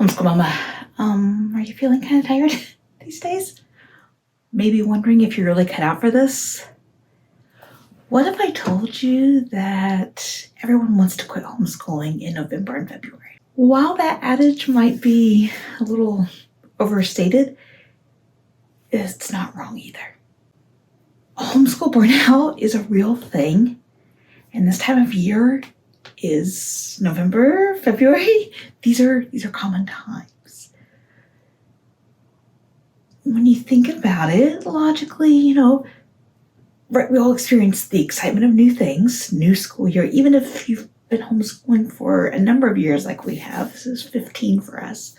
Homeschool mama, are you feeling kind of tired these days? Maybe wondering if you're really cut out for this? What if I told you that everyone wants to quit homeschooling in November and February? While that adage might be a little overstated, it's not wrong either. Homeschool burnout is a real thing, and this time of year is November, February. These are common times. When you think about it, logically, right, we all experience the excitement of new things, new school year, even if you've been homeschooling for a number of years like we have. This is 15 for us.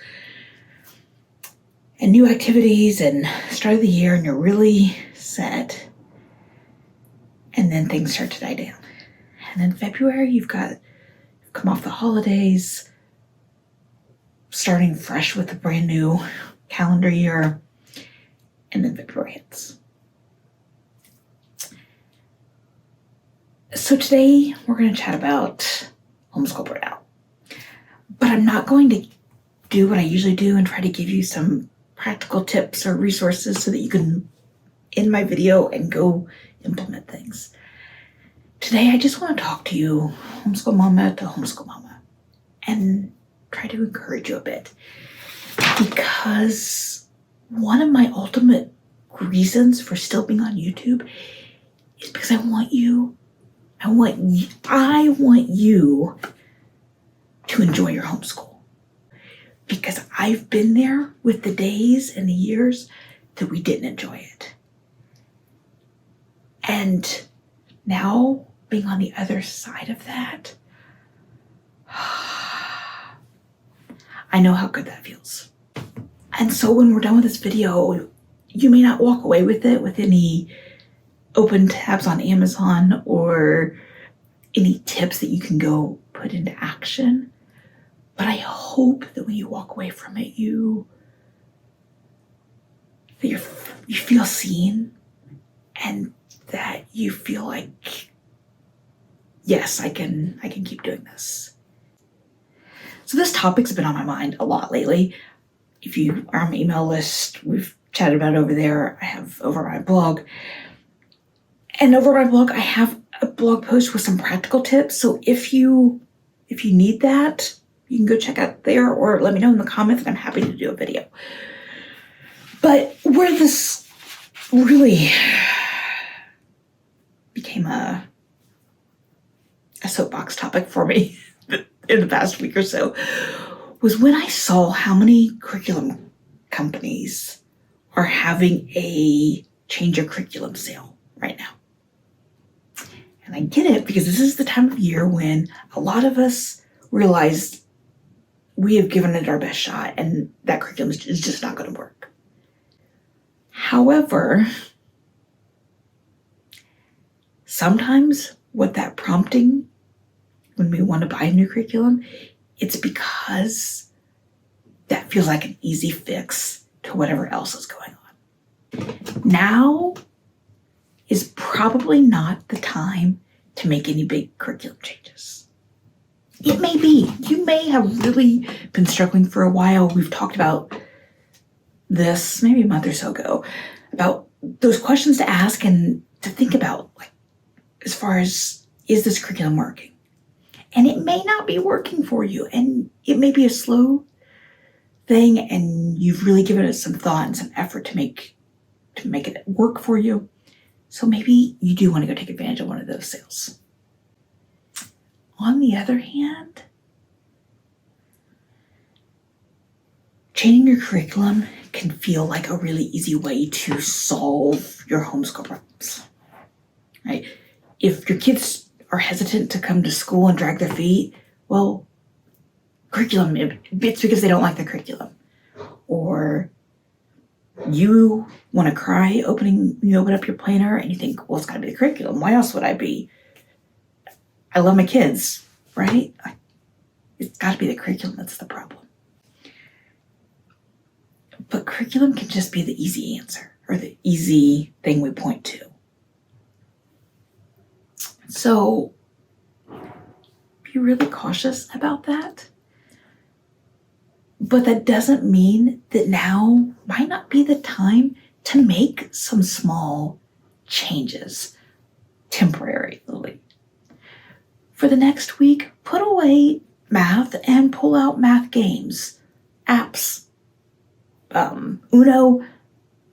And new activities and start of the year, and you're really set. And then things start to die down. And in February, you've come off the holidays, starting fresh with a brand new calendar year, and then February hits. So today we're going to chat about homeschool burnout. But I'm not going to do what I usually do and try to give you some practical tips or resources so that you can end my video and go implement things. Today I just want to talk to you, homeschool mama to homeschool mama, and try to encourage you a bit. Because one of my ultimate reasons for still being on YouTube is because I want you to enjoy your homeschool. Because I've been there with the days and the years that we didn't enjoy it. And now, being on the other side of that, I know how good that feels. And so when we're done with this video, you may not walk away with it with any open tabs on Amazon or any tips that you can go put into action. But I hope that when you walk away from it, you feel seen, and that you feel like, yes, I can keep doing this. So this topic's been on my mind a lot lately. If you are on my email list, we've chatted about it over there. I have over my blog. And over my blog, I have a blog post with some practical tips. So if you need that, you can go check out there or let me know in the comments, and I'm happy to do a video. But where this really became a soapbox topic for me in the past week or so was when I saw how many curriculum companies are having a change your curriculum sale right now. And I get it, because this is the time of year when a lot of us realize we have given it our best shot and that curriculum is just not going to work. However, sometimes what that prompting when we want to buy a new curriculum, it's because that feels like an easy fix to whatever else is going on. Now is probably not the time to make any big curriculum changes. It may be. You may have really been struggling for a while. We've talked about this maybe a month or so ago, about those questions to ask and to think about, like, as far as, is this curriculum working? And it may not be working for you, and it may be a slow thing, and you've really given it some thought and some effort to make it work for you. So maybe you do want to go take advantage of one of those sales. On the other hand, changing your curriculum can feel like a really easy way to solve your homeschool problems, right? If your kids are hesitant to come to school and drag their feet, well, curriculum, it's because they don't like the curriculum. Or you want to cry you open up your planner and you think, well, it's got to be the curriculum. Why else would I be? I love my kids, right? It's got to be the curriculum that's the problem. But curriculum can just be the easy answer or the easy thing we point to. So be really cautious about that. But that doesn't mean that now might not be the time to make some small changes temporarily. For the next week, put away math and pull out math games, apps, Uno,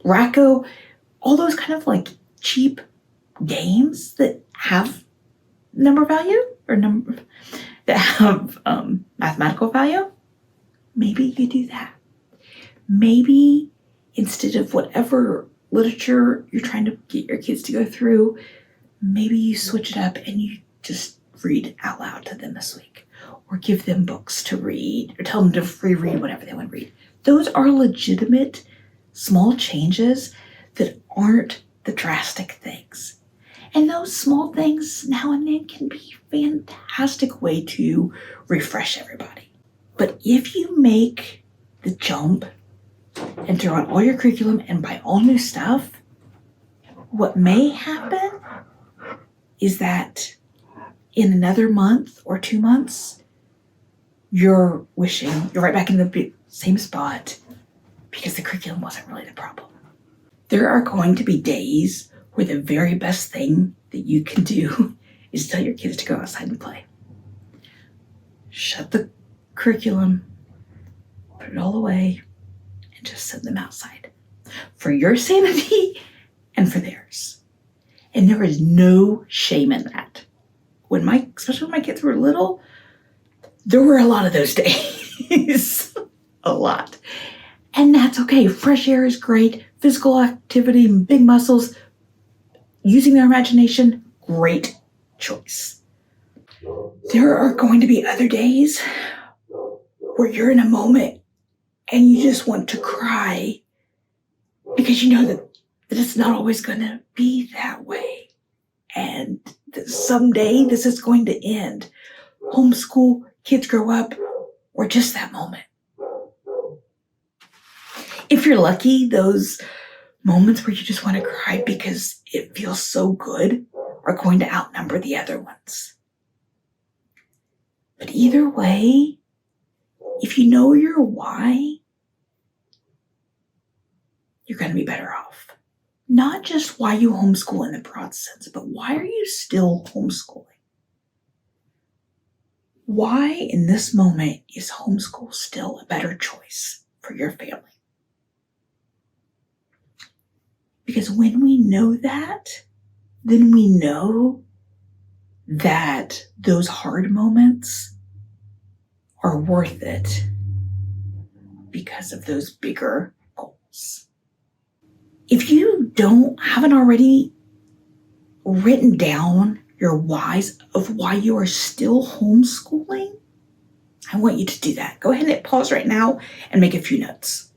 Racco, all those kind of like cheap games that have number value or that have mathematical value. Maybe you do that. Maybe instead of whatever literature you're trying to get your kids to go through, maybe you switch it up and you just read out loud to them this week, or give them books to read, or tell them to reread whatever they want to read. Those are legitimate small changes that aren't the drastic things. And those small things now and then can be a fantastic way to refresh everybody. But if you make the jump and throw out all your curriculum and buy all new stuff, what may happen is that in another month or 2 months, you're wishing you're right back in the same spot because the curriculum wasn't really the problem. There are going to be days where the very best thing that you can do is tell your kids to go outside and play. Shut the curriculum, put it all away, and just send them outside for your sanity and for theirs. And there is no shame in that. Especially when my kids were little, there were a lot of those days. A lot. And that's okay. Fresh air is great. Physical activity, big muscles, using their imagination, great choice. There are going to be other days where you're in a moment and you just want to cry because you know that it's not always going to be that way. And that someday this is going to end. Homeschool, kids grow up, or just that moment. If you're lucky, those moments where you just want to cry because it feels so good are going to outnumber the other ones. But either way, if you know your why, you're going to be better off. Not just why you homeschool in the broad sense, but why are you still homeschooling? Why in this moment is homeschool still a better choice for your family? Because when we know that, then we know that those hard moments are worth it because of those bigger goals. If you haven't already written down your whys of why you are still homeschooling, I want you to do that. Go ahead and hit pause right now and make a few notes.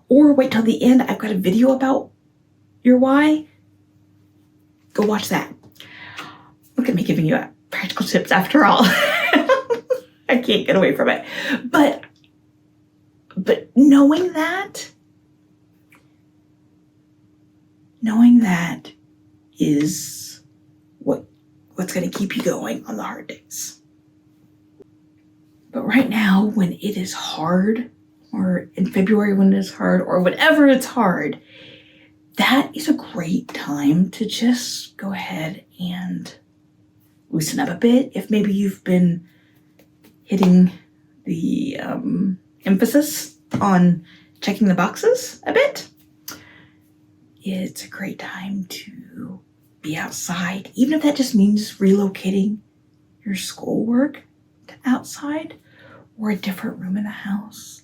Or wait till the end. I've got a video about your why. Go watch that. Look at me giving you practical tips after all. I can't get away from it. But knowing that is what's going to keep you going on the hard days. But right now, when it is hard, or in February when it is hard, or whenever it's hard, that is a great time to just go ahead and loosen up a bit. If maybe you've been hitting the emphasis on checking the boxes a bit, it's a great time to be outside, even if that just means relocating your schoolwork to outside or a different room in the house.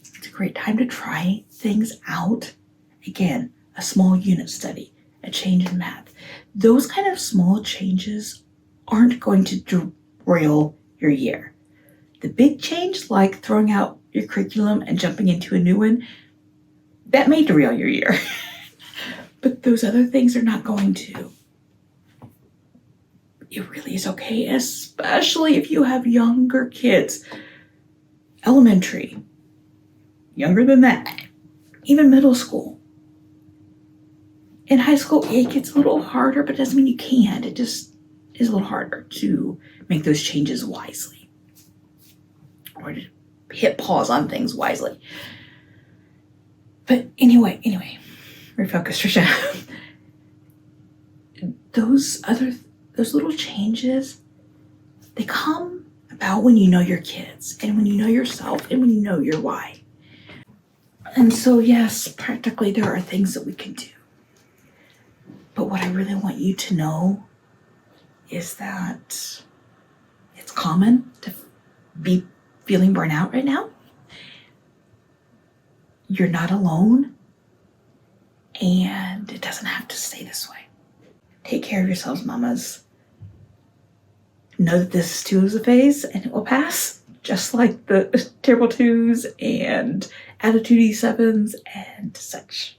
It's a great time to try things out. Again, a small unit study, a change in math. Those kind of small changes aren't going to derail your year. The big change, like throwing out your curriculum and jumping into a new one, that may derail your year. But those other things are not going to. It really is okay, especially if you have younger kids. Elementary, younger than that, even middle school. In high school, it gets a little harder, but it doesn't mean you can't. It just is a little harder to make those changes wisely or to hit pause on things wisely. But anyway, refocus, Tricia. Those little changes, they come about when you know your kids and when you know yourself and when you know your why. And so, yes, practically there are things that we can do. But what I really want you to know is that it's common to be feeling burnout right now. You're not alone, and it doesn't have to stay this way. Take care of yourselves, mamas. Know that this too is a phase and it will pass, just like the terrible twos and attitude E7s and such.